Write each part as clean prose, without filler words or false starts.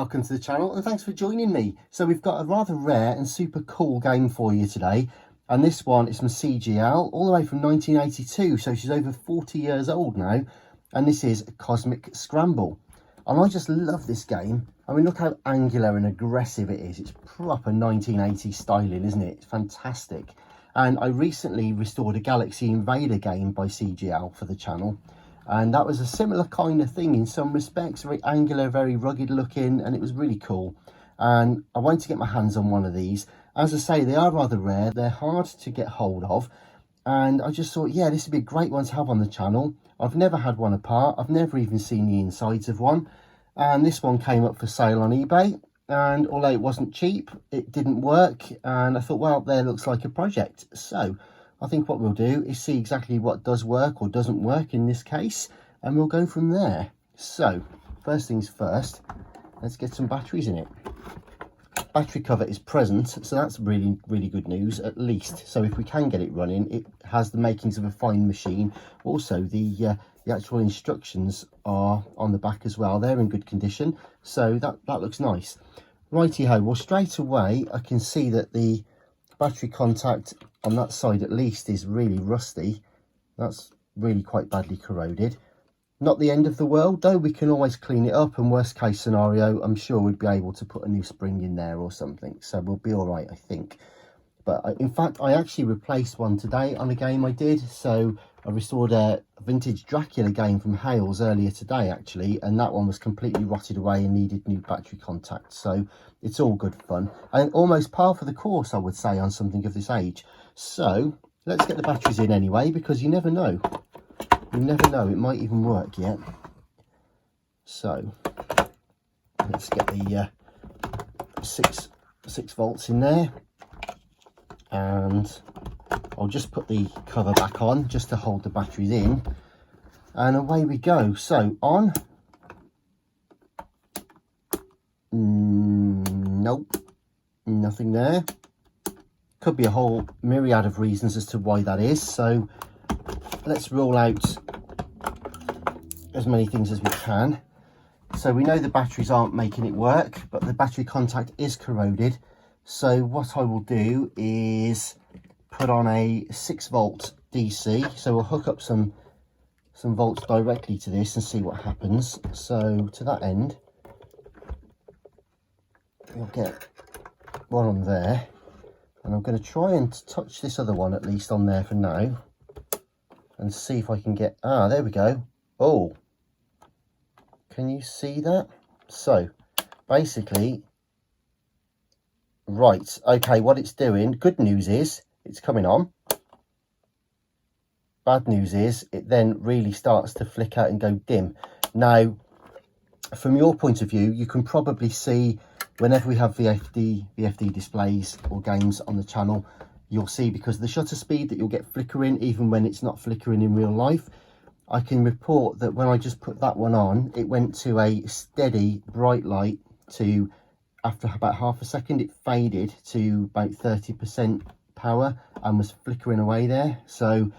welcome to the channel and thanks for joining me. So we've got a rather rare and super cool game for you today, and this one is from CGL all the way from 1982, so she's over 40 years old now, and this is Cosmic Scramble. And I just love this game. I mean, look how angular and aggressive it is. It's proper 1980s styling, isn't it? It's fantastic. And I recently restored a Galaxy Invader game by CGL for the channel, and that was a similar kind of thing in some respects, very angular, very rugged looking, and it was really cool. And I wanted to get my hands on one of these. As I say, they are rather rare, they're hard to get hold of, and I just thought, yeah, this would be a great one to have on the channel. I've never had one apart, I've never even seen the insides of one, and this one came up for sale on eBay, and although it wasn't cheap, it didn't work, and I thought, well, there looks like a project. So I think what we'll do is see exactly what does work or doesn't work in this case, and we'll go from there. So first things first, let's get some batteries in it. Battery cover is present, so that's really good news, at least. So if we can get it running, it has the makings of a fine machine. Also, the actual instructions are on the back as well. They're in good condition, so that looks nice. Righty-ho, well, straight away I can see that the battery contact on that side at least is really rusty. That's really quite badly corroded. Not the end of the world though, we can always clean it up, and worst case scenario, I'm sure we'd be able to put a new spring in there or something, so we'll be all right, I think. But in fact, I actually replaced one today on a game I did. So I restored a vintage Dracula game from Hales earlier today actually, and that one was completely rotted away and needed new battery contact. So it's all good fun and almost par for the course, I would say, on something of this age. So let's get the batteries in anyway, because you never know. You never know, it might even work yet. So let's get the 6 volts in there, and I'll just put the cover back on just to hold the batteries in, and away we go. So on. Nope, nothing there. Could be a whole myriad of reasons as to why that is, so let's rule out as many things as we can. So we know the batteries aren't making it work, but the battery contact is corroded. So what I will do is put on a 6 volt DC. So we'll hook up some volts directly to this and see what happens. So to that end, we'll get one on there, and I'm going to try and touch this other one at least on there for now and see if I can get, there we go. Oh, can you see that? So basically, right, okay, what it's doing, good news is it's coming on. Bad news is it then really starts to flicker and go dim. Now, from your point of view, you can probably see whenever we have VFD displays or games on the channel, you'll see, because of the shutter speed, that you'll get flickering even when it's not flickering in real life. I can report that when I just put that one on, it went to a steady bright light to, after about half a second, it faded to about 30% power and was flickering away there. So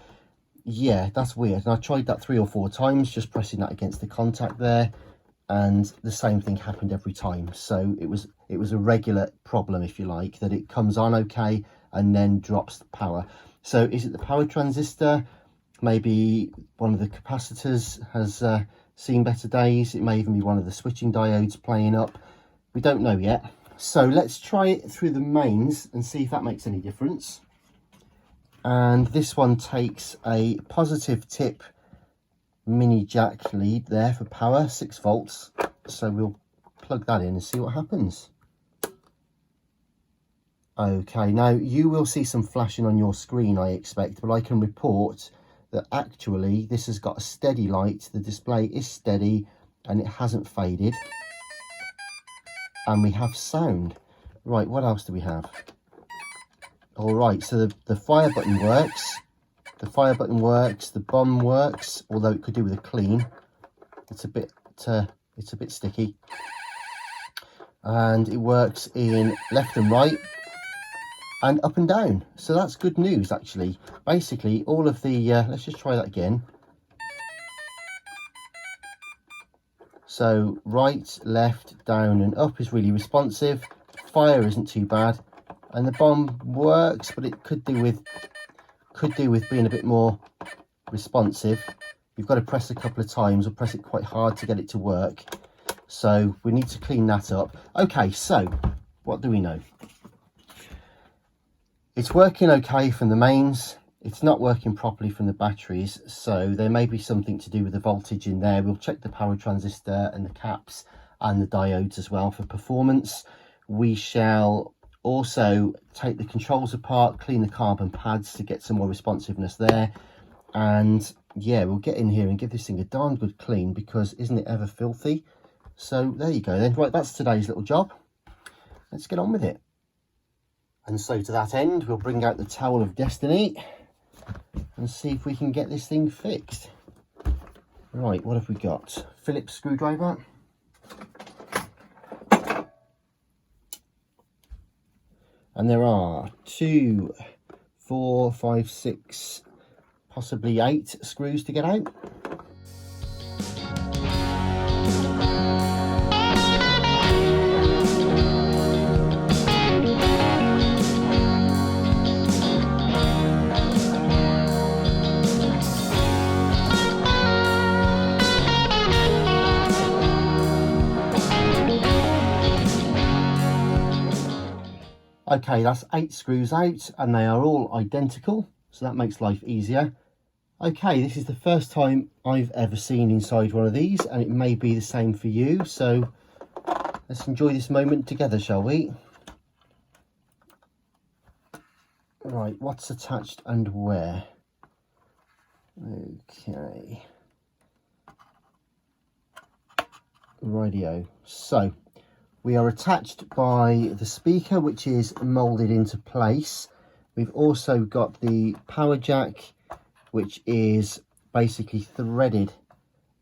yeah, that's weird. And I tried that 3 or 4 times, just pressing that against the contact there, and the same thing happened every time. So it was a regular problem, if you like, that it comes on okay and then drops the power. So is it the power transistor? Maybe one of the capacitors has seen better days. It may even be one of the switching diodes playing up. We don't know yet. So let's try it through the mains and see if that makes any difference. And this one takes a positive tip mini jack lead there for power, 6 volts. So we'll plug that in and see what happens. Okay, now you will see some flashing on your screen, I expect, but I can report that actually this has got a steady light. The display is steady and it hasn't faded, and we have sound. Right, what else do we have? All right, so the fire button works. The fire button works, the bomb works, although it could do with a clean. It's a bit sticky. And it works in left and right and up and down. So that's good news, actually. Basically, all of the, let's just try that again. So right, left, down and up is really responsive. Fire isn't too bad, and the bomb works, but it could do with being a bit more responsive. You've got to press a couple of times or press it quite hard to get it to work. So we need to clean that up. Okay, so what do we know? It's working okay from the mains. It's not working properly from the batteries, so there may be something to do with the voltage in there. We'll check the power transistor and the caps and the diodes as well for performance. We shall also take the controls apart, clean the carbon pads to get some more responsiveness there. And yeah, we'll get in here and give this thing a darn good clean, because isn't it ever filthy? So there you go then. Right, that's today's little job. Let's get on with it. And so to that end, we'll bring out the towel of destiny and see if we can get this thing fixed. Right, what have we got? Phillips screwdriver. And there are 2, 4, 5, 6, possibly 8 screws to get out. Okay, that's 8 screws out, and they are all identical, so that makes life easier. Okay, this is the first time I've ever seen inside one of these, and it may be the same for you, so let's enjoy this moment together, shall we? Right, what's attached and where? Okay. Rightio. So we are attached by the speaker, which is moulded into place. We've also got the power jack, which is basically threaded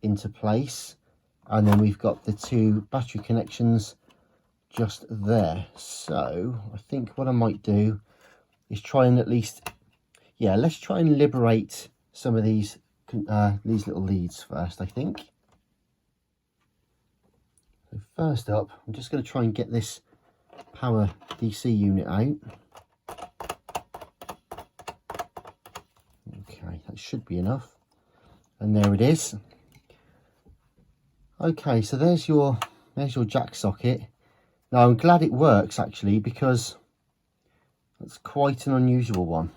into place. And then we've got the 2 battery connections just there. So I think what I might do is try and at least, yeah, let's try and liberate some of these little leads first, I think. So first up, I'm just going to try and get this power DC unit out. Okay, that should be enough. And there it is. Okay, so there's your jack socket. Now I'm glad it works actually, because that's quite an unusual one.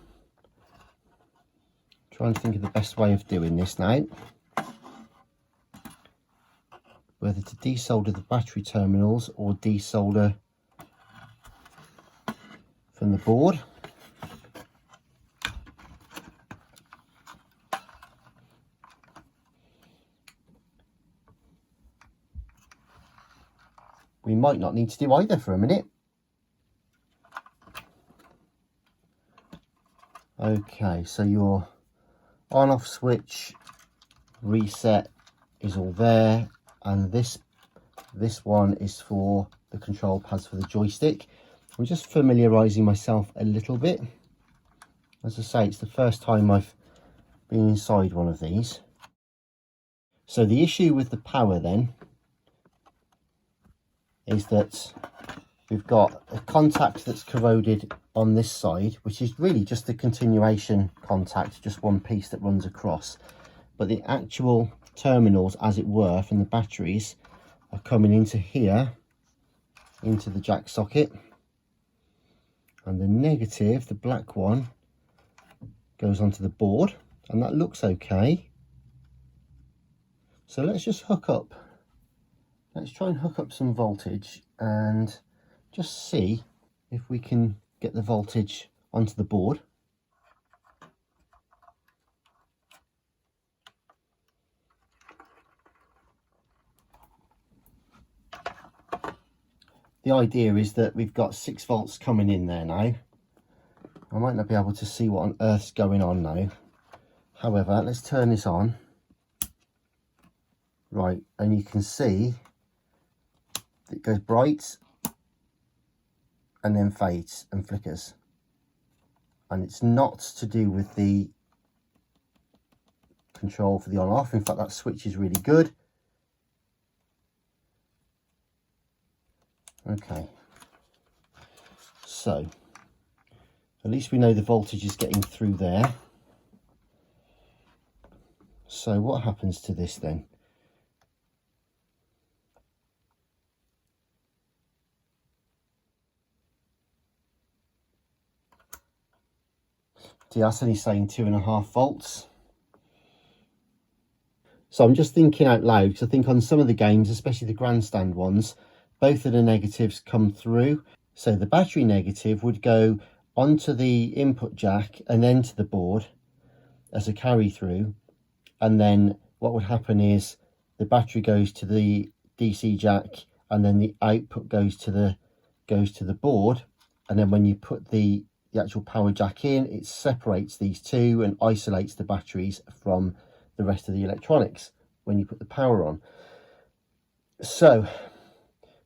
Trying to think of the best way of doing this now. Whether to desolder the battery terminals or desolder from the board. We might not need to do either for a minute. Okay, so your on-off switch reset is all there, and this one is for the control pads for the joystick. I'm just familiarising myself a little bit. As I say, it's the first time I've been inside one of these. So the issue with the power then is that we've got a contact that's corroded on this side, which is really just the continuation contact, just one piece that runs across. But the actual terminals, as it were, from the batteries are coming into here, into the jack socket. And the negative, the black one, goes onto the board, and that looks okay. So let's just hook up. Let's try and hook up some voltage and just see if we can get the voltage onto the board. The idea is that we've got 6 volts coming in there now. I might not be able to see what on earth's going on now. However, let's turn this on. Right, and you can see it goes bright and then fades and flickers. And it's not to do with the control for the on-off. In fact, that switch is really good. Okay, so at least we know the voltage is getting through there. So what happens to this then? See, that's only saying 2.5 volts. So I'm just thinking out loud, because I think on some of the games, especially the grandstand ones, both of the negatives come through. So the battery negative would go onto the input jack and then to the board as a carry through. And then what would happen is the battery goes to the DC jack, and then the output goes to the board. And then when you put the actual power jack in, it separates these two and isolates the batteries from the rest of the electronics when you put the power on. So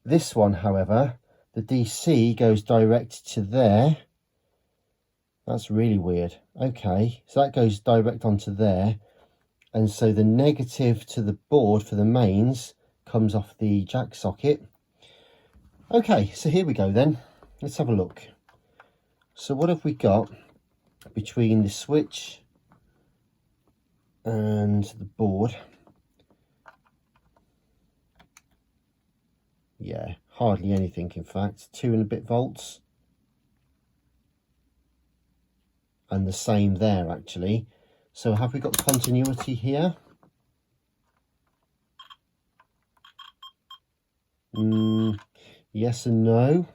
this one, however, the DC goes direct to there. That's really weird. Okay, so that goes direct onto there, and so the negative to the board for the mains comes off the jack socket. Okay, so here we go then. Let's have a look. So what have we got between the switch and the board? Yeah, hardly anything, in fact. 2 and a bit volts. And the same there, actually. So have we got continuity here? Yes and no.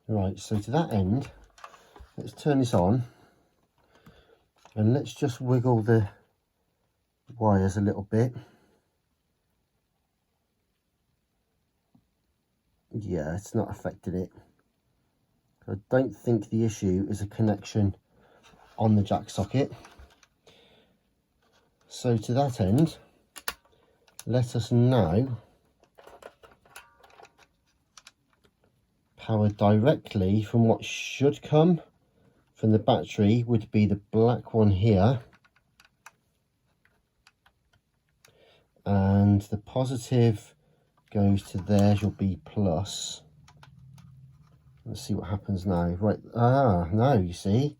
Right, so to that end, let's turn this on. And let's just wiggle the wires a little bit. Yeah, it's not affecting it. I don't think the issue is a connection on the jack socket. So to that end, let us now power directly from what should come from the battery, would be the black one here, and the positive goes to there, your B plus. Let's see what happens now. Right, no, you see.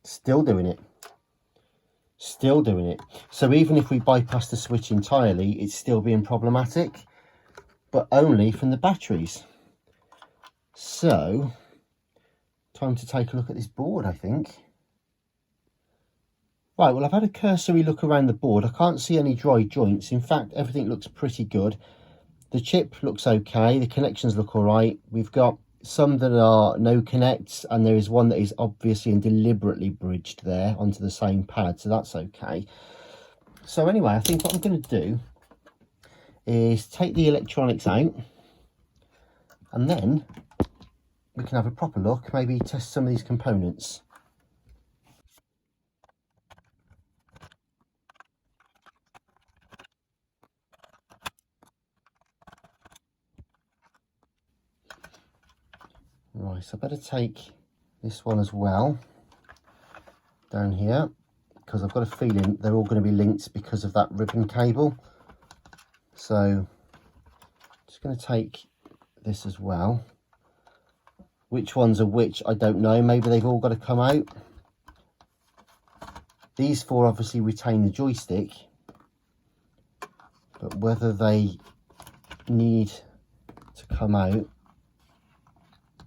Still doing it. Still doing it. So even if we bypass the switch entirely, it's still being problematic, but only from the batteries. So, time to take a look at this board, I think. Right, well, I've had a cursory look around the board. I can't see any dry joints. In fact, everything looks pretty good. The chip looks okay. The connections look all right. We've got some that are no connects, and there is one that is obviously and deliberately bridged there onto the same pad, so that's okay. So anyway, I think what I'm going to do is take the electronics out, and then we can have a proper look, maybe test some of these components. Right, so I better take this one as well down here, because I've got a feeling they're all going to be linked because of that ribbon cable. So I'm just going to take this as well. Which ones are which, I don't know. Maybe they've all got to come out. These 4 obviously retain the joystick, but whether they need to come out,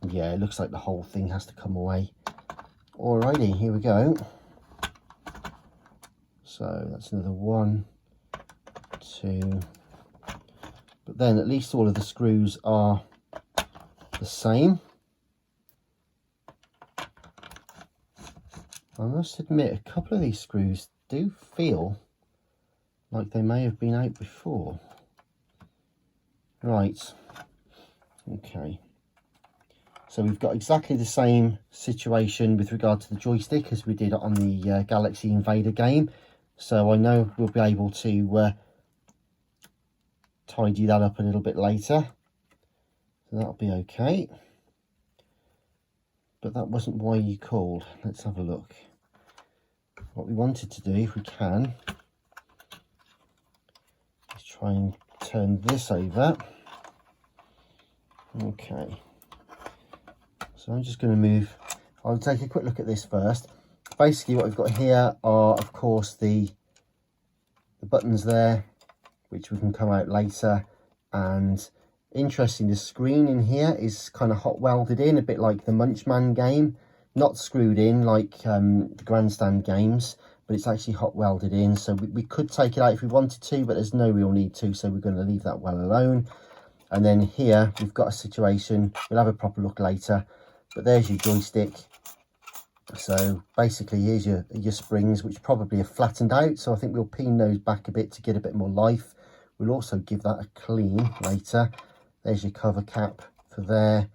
yeah, it looks like the whole thing has to come away. Alrighty, here we go. So that's another 1, 2, but then at least all of the screws are the same. I must admit, a couple of these screws do feel like they may have been out before. Right, okay. So we've got exactly the same situation with regard to the joystick as we did on the Galaxy Invader game. So I know we'll be able to tidy that up a little bit later. So that'll be okay. but that wasn't why you called. Let's have a look. What we wanted to do, if we can, is try and turn this over. Okay, so I'm just going to move. I'll take a quick look at this first. Basically what we've got here are, of course, the buttons there, which we can come out later. And interesting, the screen in here is kind of hot welded in, a bit like the Munchman game. Not screwed in like the Grandstand games, but it's actually hot welded in. So we could take it out if we wanted to, but there's no real need to, so we're going to leave that well alone. And then here we've got a situation, we'll have a proper look later, but there's your joystick. So basically here's your springs, which probably are flattened out, so I think we'll peen those back a bit to get a bit more life. We'll also give that a clean later. There's your cover cap for there,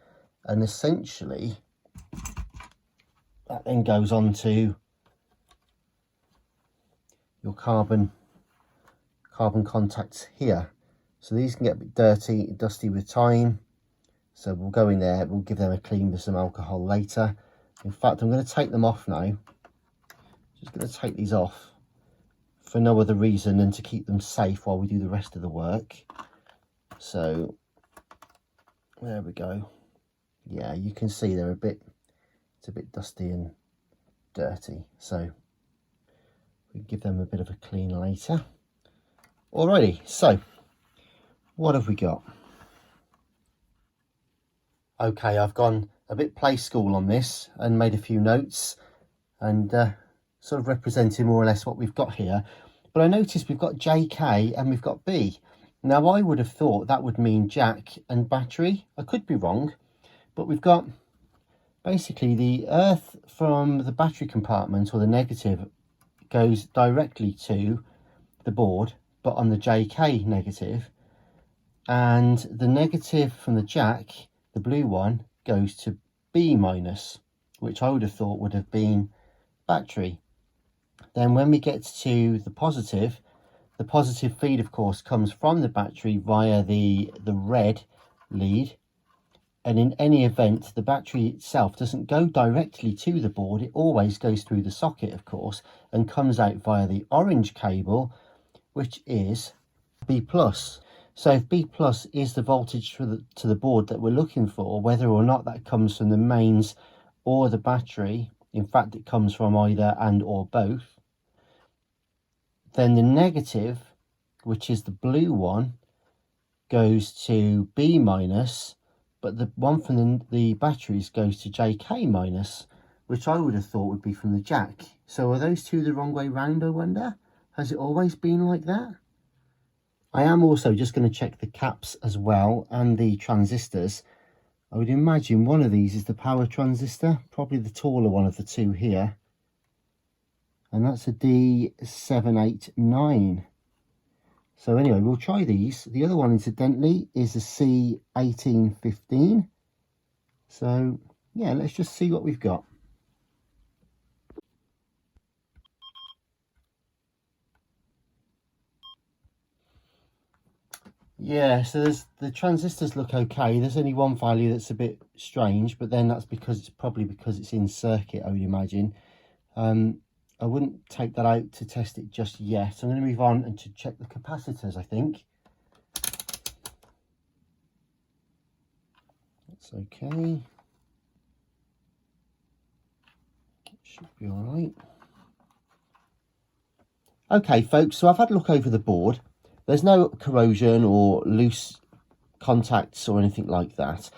and essentially that then goes on to your carbon contacts here. So these can get a bit dirty, dusty with time. So we'll go in there, we'll give them a clean with some alcohol later. In fact, I'm going to take them off now. Just going to take these off for no other reason than to keep them safe while we do the rest of the work. So there we go. Yeah, you can see they're it's a bit dusty and dirty. So we give them a bit of a clean later. Alrighty, so what have we got? Okay, I've gone a bit play school on this and made a few notes and sort of representing more or less what we've got here. But I noticed we've got JK and we've got B. Now I would have thought that would mean jack and battery. I could be wrong, but we've got basically the earth from the battery compartment, or the negative, goes directly to the board, but on the JK negative, and the negative from the jack, the blue one, goes to B minus, which I would have thought would have been battery. Then when we get to the positive feed, of course, comes from the battery via the red lead, and in any event the battery itself doesn't go directly to the board. It always goes through the socket, of course, and comes out via the orange cable, which is B plus. So if B plus is the voltage to the board that we're looking for, whether or not that comes from the mains or the battery, in fact it comes from either and or both, then the negative, which is the blue one, goes to B minus, but the one from the batteries goes to JK minus, which I would have thought would be from the jack. So are those two the wrong way round, I wonder? Has it always been like that? I am also just going to check the caps as well and the transistors. I would imagine one of these is the power transistor, probably the taller one of the two here. And that's a D789. So anyway, we'll try these. The other one, incidentally, is a C1815. So yeah, let's just see what we've got. Yeah, so the transistors look okay. There's only one value that's a bit strange, but then that's probably because it's in circuit, I would imagine. I wouldn't take that out to test it just yet. I'm going to move on and to check the capacitors, I think. That's okay. Should be all right. Okay, folks, so I've had a look over the board. There's no corrosion or loose contacts or anything like that.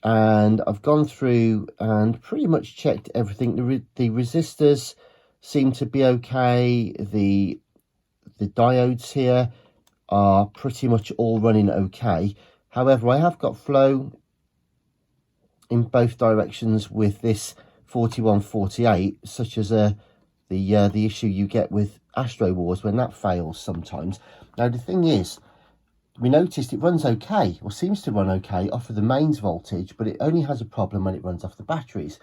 And I've gone through and pretty much checked everything. The resistors seem to be okay. The diodes here are pretty much all running okay. However, I have got flow in both directions with this 4148, such as the issue you get with Astro Wars when that fails sometimes. Now the thing is, we noticed it runs okay, or seems to run okay, off of the mains voltage, but it only has a problem when it runs off the batteries.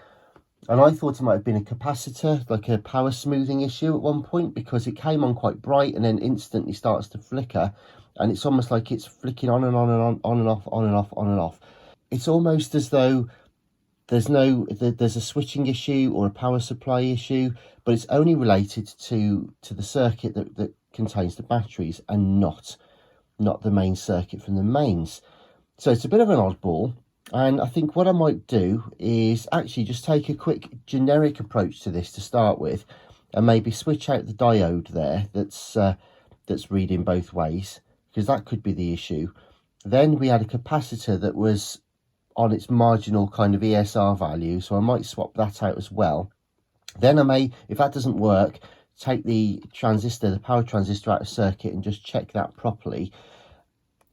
And I thought it might have been a capacitor, like a power smoothing issue at one point, because it came on quite bright and then instantly starts to flicker, and it's almost like it's flicking on and on and on and off, on and off, on and off. It's almost as though there's a switching issue or a power supply issue, but it's only related to the circuit that contains the batteries, and not the main circuit from the mains. So it's a bit of an oddball, and I think what I might do is actually just take a quick generic approach to this to start with, and maybe switch out the diode there that's reading both ways, because that could be the issue. Then we had a capacitor that was on its marginal kind of ESR value, so I might swap that out as well. Then I may, if that doesn't work, take the transistor, the power transistor, out of circuit and just check that properly.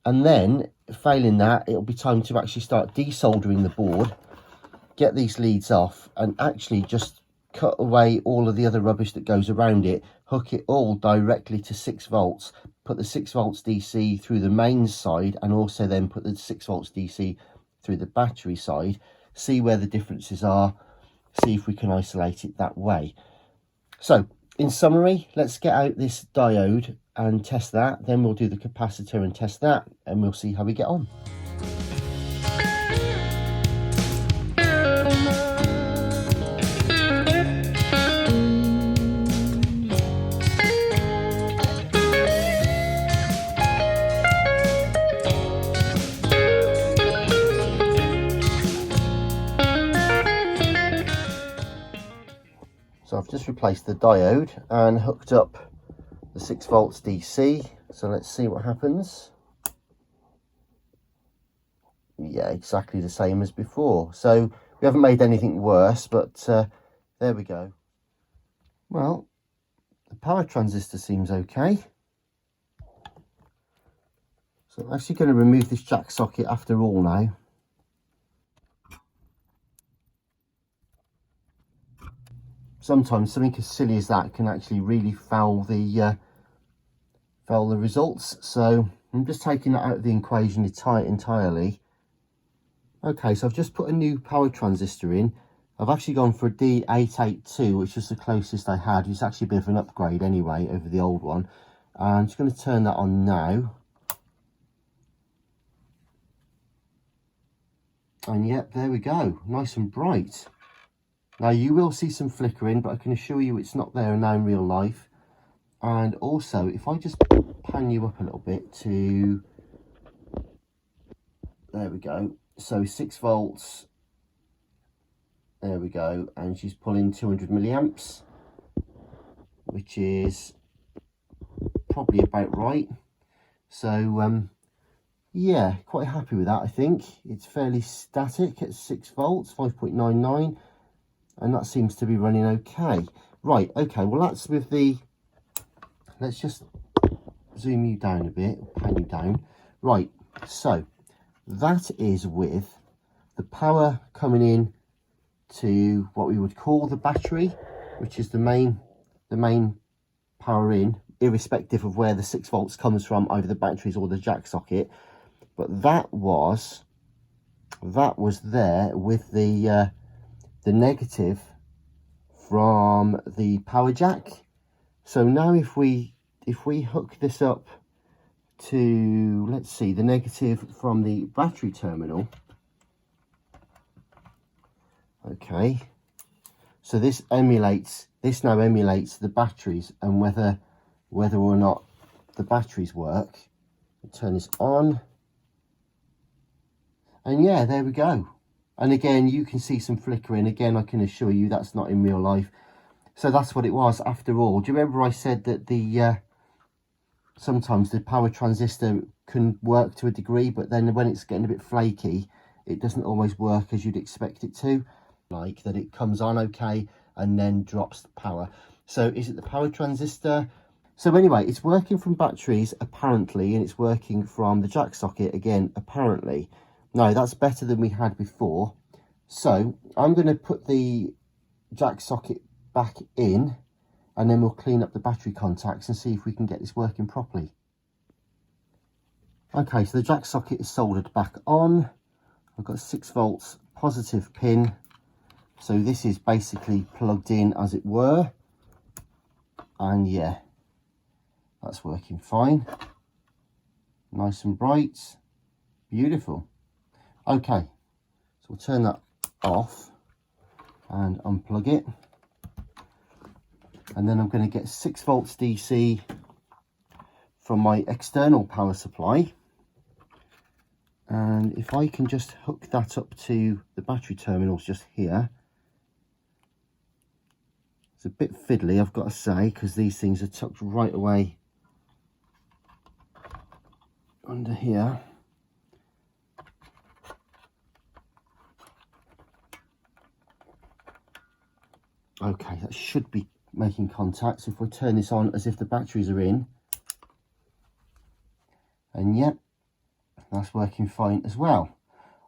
And then, failing that, it'll be time to actually start desoldering the board, get these leads off, and actually just cut away all of the other rubbish that goes around it, hook it all directly to 6 volts, put the 6 volts DC through the mains side, and also then put the 6 volts DC through the battery side, see where the differences are, see if we can isolate it that way. So, in summary, let's get out this diode and test that, then we'll do the capacitor and test that, and we'll see how we get on. So I've just replaced the diode and hooked up the 6 volts DC. So let's see what happens. Yeah, exactly the same as before. So we haven't made anything worse, but there we go. Well, the power transistor seems okay. So I'm actually going to remove this jack socket after all now. Sometimes something as silly as that can actually really foul the results. So I'm just taking that out of the equation entirely. Okay, so I've just put a new power transistor in. I've actually gone for a D882, which is the closest I had. It's actually a bit of an upgrade anyway over the old one. I'm just going to turn that on now. And yep, there we go, nice and bright. Now you will see some flickering, but I can assure you it's not there now in real life. And also, if I just pan you up a little bit to, there we go. So 6 volts, there we go. And she's pulling 200 milliamps, which is probably about right. So yeah, quite happy with that. I think it's fairly static at 6 volts, 5.99. And that seems to be running okay. Right, okay, well that's with the, let's just zoom you down a bit, pan you down. Right, so that is with the power coming in to what we would call the battery, which is the main power in, irrespective of where the 6 volts comes from, either the batteries or the jack socket. But that was there with the negative from the power jack. So now if we hook this up to, let's see, the negative from the battery terminal. Okay, so this now emulates the batteries, and whether or not the batteries work. I'll turn this on, and yeah, there we go. And again, you can see some flickering. Again, I can assure you that's not in real life. So that's what it was after all. Do you remember I said that the sometimes the power transistor can work to a degree, but then when it's getting a bit flaky, it doesn't always work as you'd expect it to. Like that it comes on okay and then drops the power. So is it the power transistor? So anyway, it's working from batteries apparently, and it's working from the jack socket again apparently. No, that's better than we had before. So I'm going to put the jack socket back in, and then we'll clean up the battery contacts and see if we can get this working properly. Okay, so the jack socket is soldered back on. I've got 6 volts positive pin. So this is basically plugged in as it were. And yeah, that's working fine. Nice and bright. Beautiful. Okay, so we'll turn that off and unplug it. And then I'm going to get 6 volts DC from my external power supply. And if I can just hook that up to the battery terminals just here. It's a bit fiddly, I've got to say, because these things are tucked right away under here. Okay, that should be making contact. So if we turn this on as if the batteries are in, and yep, that's working fine as well.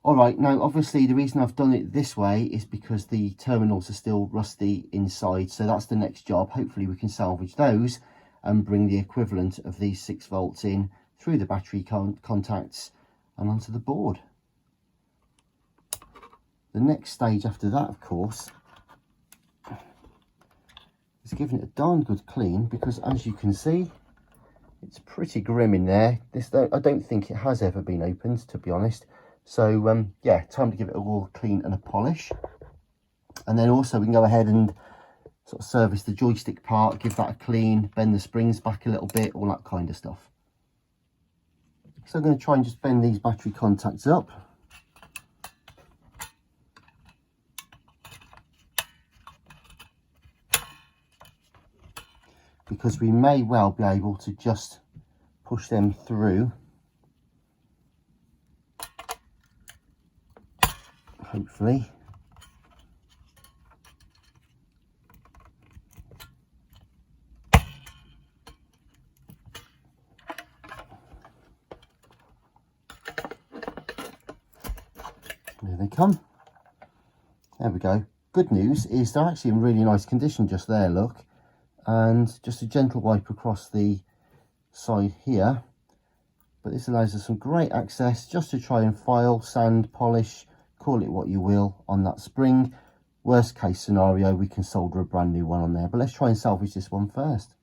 All right, now obviously the reason I've done it this way is because the terminals are still rusty inside, so that's the next job. Hopefully we can salvage those and bring the equivalent of these 6 volts in through the battery contacts and onto the board. The next stage after that, of course, is giving it a darn good clean, because as you can see, it's pretty grim in there. I don't think it has ever been opened, to be honest. So yeah, time to give it a all clean and a polish. And then also we can go ahead and sort of service the joystick part, give that a clean, bend the springs back a little bit, all that kind of stuff. So I'm going to try and just bend these battery contacts up. Because we may well be able to just push them through. Hopefully. There they come. There we go. Good news is they're actually in really nice condition just there, look. And just a gentle wipe across the side here. But this allows us some great access just to try and file, sand, polish, call it what you will, on that spring. Worst case scenario, we can solder a brand new one on there. But let's try and salvage this one first.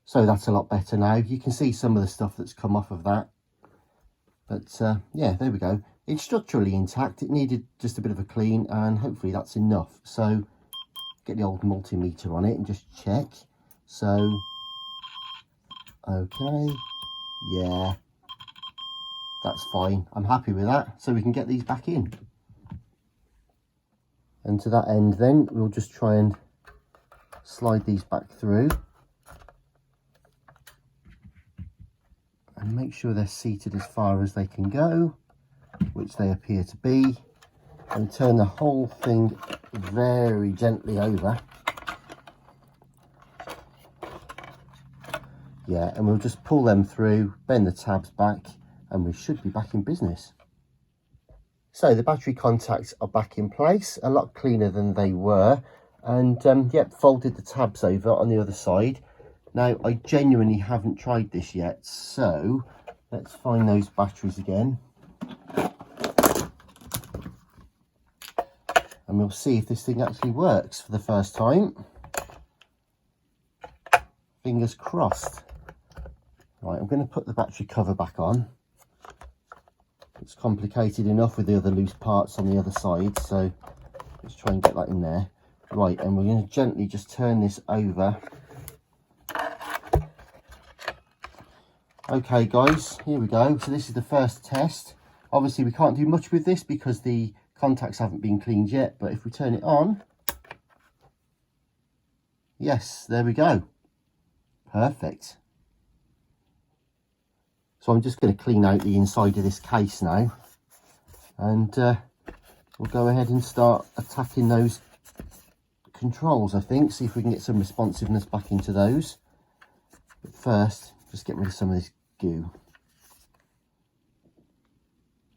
So that's a lot better now. You can see some of the stuff that's come off of that. But yeah, there we go. It's structurally intact. It needed just a bit of a clean, and hopefully that's enough. So get the old multimeter on it and just check. So okay, yeah, that's fine. I'm happy with that. So we can get these back in. And to that end then, we'll just try and slide these back through. And make sure they're seated as far as they can go, which they appear to be, and turn the whole thing very gently over. Yeah, and we'll just pull them through, bend the tabs back, and we should be back in business. So the battery contacts are back in place, a lot cleaner than they were, and yep, folded the tabs over on the other side. Now, I genuinely haven't tried this yet, so let's find those batteries again. And we'll see if this thing actually works for the first time. Fingers crossed. Right, I'm going to put the battery cover back on. It's complicated enough with the other loose parts on the other side, so let's try and get that in there. Right, and we're going to gently just turn this over. Okay guys, here we go. So this is the first test. Obviously we can't do much with this because the contacts haven't been cleaned yet, but if we turn it on, yes, there we go. Perfect. So I'm just going to clean out the inside of this case now, and we'll go ahead and start attacking those controls, I think. See if we can get some responsiveness back into those. But first, just get rid of some of this goo.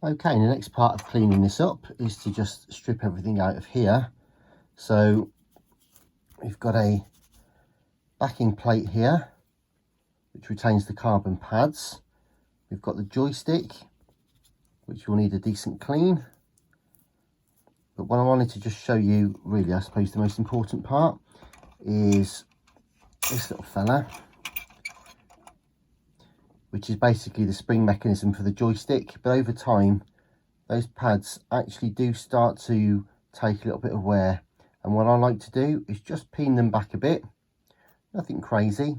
Okay, and the next part of cleaning this up is to just strip everything out of here. So we've got a backing plate here, which retains the carbon pads. We've got the joystick, which will need a decent clean. But what I wanted to just show you, really, I suppose the most important part is this little fella, which is basically the spring mechanism for the joystick. But over time, those pads actually do start to take a little bit of wear. And what I like to do is just peen them back a bit. Nothing crazy.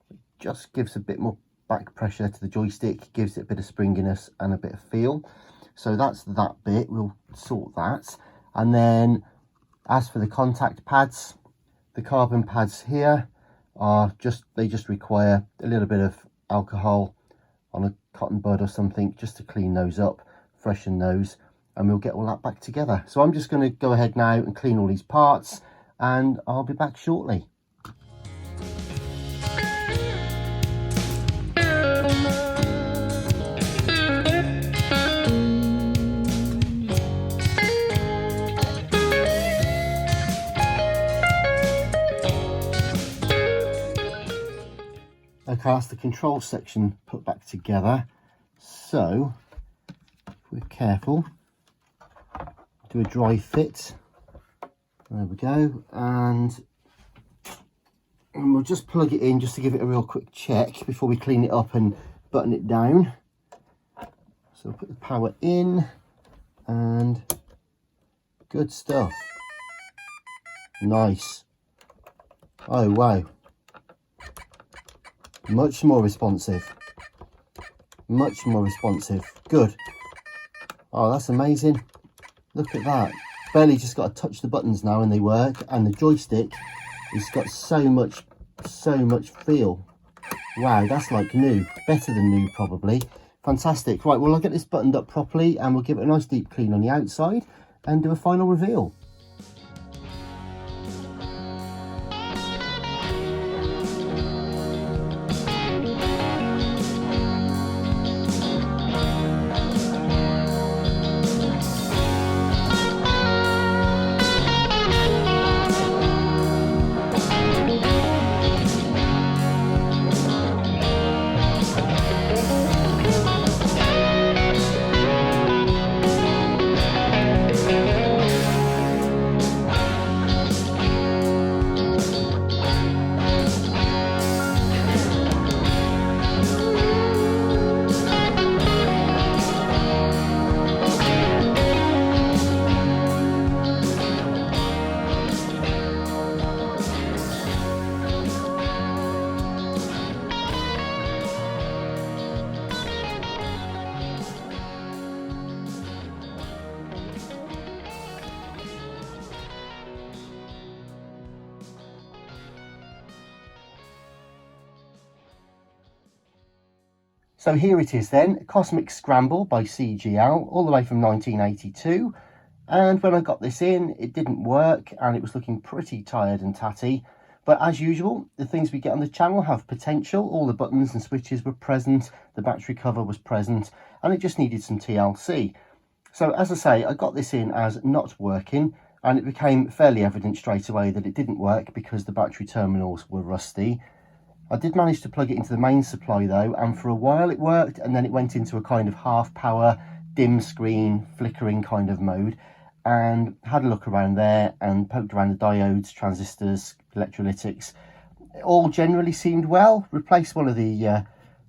It just gives a bit more back pressure to the joystick, gives it a bit of springiness and a bit of feel. So that's that bit. We'll sort that. And then as for the contact pads, the carbon pads here are they just require a little bit of alcohol on a cotton bud or something just to clean those up, freshen those, and we'll get all that back together. So I'm just going to go ahead now and clean all these parts, and I'll be back shortly. Okay, that's the control section put back together. So if we're careful, do a dry fit. There we go, and we'll just plug it in just to give it a real quick check before we clean it up and button it down. So we'll put the power in, and good stuff. Nice. Oh wow, much more responsive, much more responsive. Good. Oh, that's amazing. Look at that. Barely just got to touch the buttons now and they work, and the joystick has got so much feel. Wow, that's like new, better than new probably. Fantastic. Right, well, I'll get this buttoned up properly and we'll give it a nice deep clean on the outside and do a final reveal. So here it is then, Cosmic Scramble by CGL, all the way from 1982. And when I got this in, it didn't work and it was looking pretty tired and tatty. But as usual, the things we get on the channel have potential. All the buttons and switches were present, the battery cover was present, and it just needed some TLC. So as I say, I got this in as not working, and it became fairly evident straight away that it didn't work because the battery terminals were rusty. I did manage to plug it into the main supply though, and for a while it worked, and then it went into a kind of half power, dim screen, flickering kind of mode, and had a look around there and poked around the diodes, transistors, electrolytics. It all generally seemed well. Replaced one of the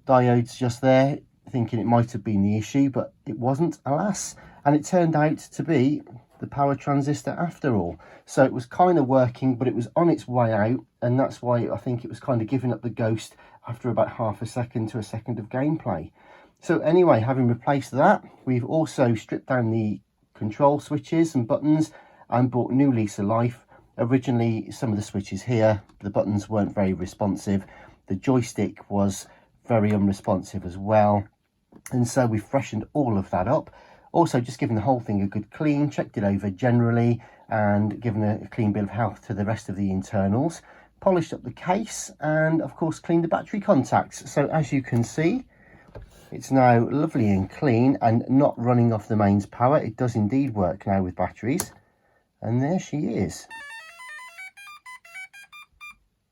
diodes just there, thinking it might have been the issue, but it wasn't, alas. And it turned out to be the power transistor after all. So it was kind of working, but it was on its way out, and that's why I think it was kind of giving up the ghost after about half a second to a second of gameplay. So anyway, having replaced that, we've also stripped down the control switches and buttons and brought new lease of life. Originally, some of the switches here, the buttons weren't very responsive. The joystick was very unresponsive as well. And so we freshened all of that up. Also just given the whole thing a good clean, checked it over generally, and given a clean bill of health to the rest of the internals. Polished up the case and of course cleaned the battery contacts. So as you can see, it's now lovely and clean and not running off the mains power. It does indeed work now with batteries. And there she is.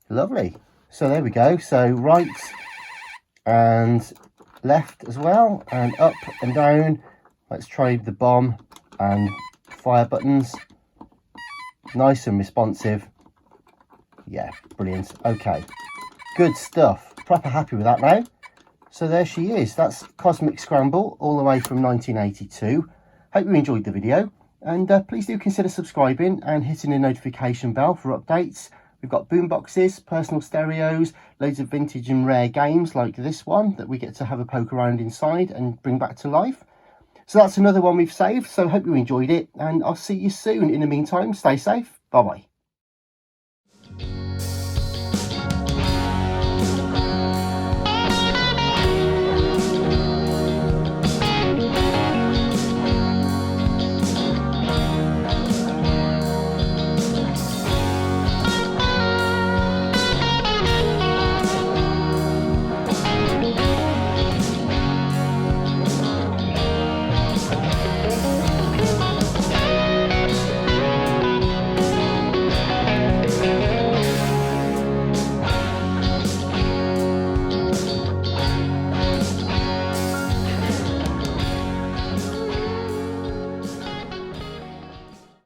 Lovely. So there we go. So right and left as well, and up and down. Let's try the bomb and fire buttons. Nice and responsive. Yeah, brilliant. Okay, good stuff. Proper happy with that now. So there she is. That's Cosmic Scramble, all the way from 1982. Hope you enjoyed the video, and please do consider subscribing and hitting the notification bell for updates. We've got boomboxes, personal stereos, loads of vintage and rare games like this one that we get to have a poke around inside and bring back to life. So that's another one we've saved. So hope you enjoyed it, and I'll see you soon. In the meantime, stay safe. Bye bye.